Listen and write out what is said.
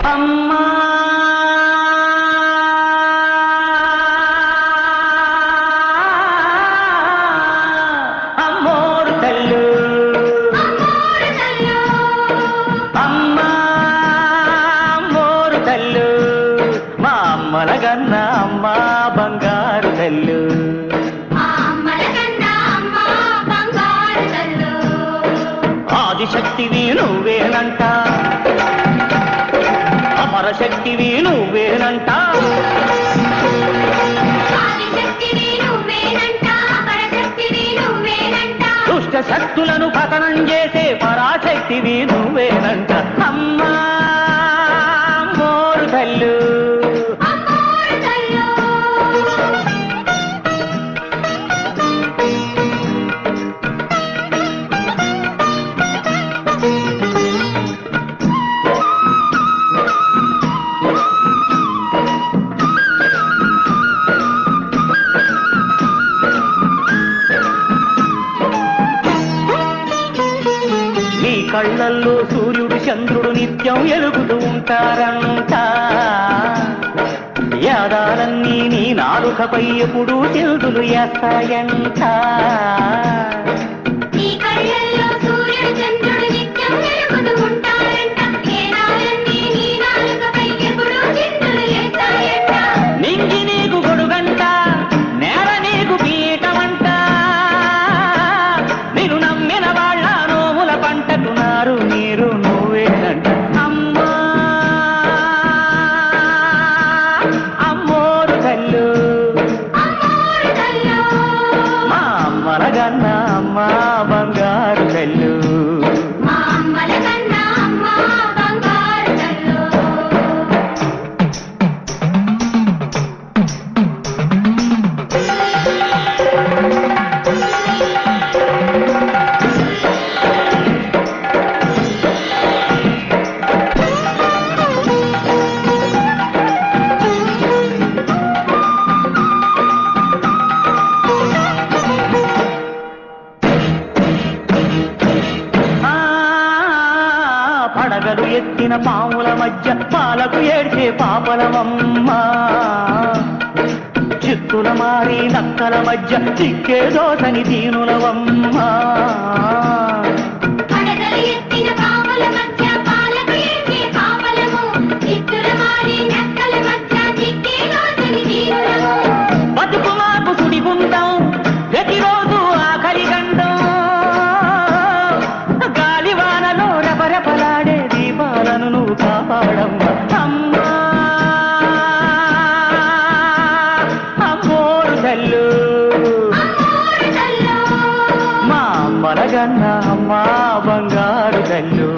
అమ్మా అమ్మోరు తల్లు అమ్మా అమ్మోరు తల్లు మా అమ్మలగన్న అమ్మ బంగారు తల్లు ఆదిశక్తివి నువ్వేనంట అపరశక్తివి నువ్వేనంట దుష్ట శక్తులను పతనం చేసే పరాశక్తివి నువ్వేనంట అమ్మా మోరు తల్లు కళ్ళల్లో సూర్యుడు చంద్రుడు నిత్యం ఎలుగుతూ ఉంటారంట యాదాలన్నీ నీ నాలుకపై ఎప్పుడు చెల్దులు వేస్తాయంట నింగి నీకు గొడుగంట నేల నీకు పీటమంట నేను నమ్మిన వాళ్ళ నోముల పంటకు నారు నీరు నువ్వేనంట అమ్మా అమ్మోరు తల్లు మా అమ్మలగన్న అమ్మ బంగారు తల్లు పడగలు ఎత్తిన పాముల మధ్య పాలకు ఏడ్చే పాపలమమ్మ చిత్తుల మారి నక్కల మధ్య చిక్కే దోసని దీనులవమ్మ బతుకు మాకు సుడిగుండం ప్రతిరోజు ఆఖరి గండం గాలివానలో రెపరెపలాడే దీపాలను నువ్వు కాపాడమ్మా అమ్మా అమ్మోరు తల్లు మా అమ్మలగన్న అమ్మ బంగారు తల్లు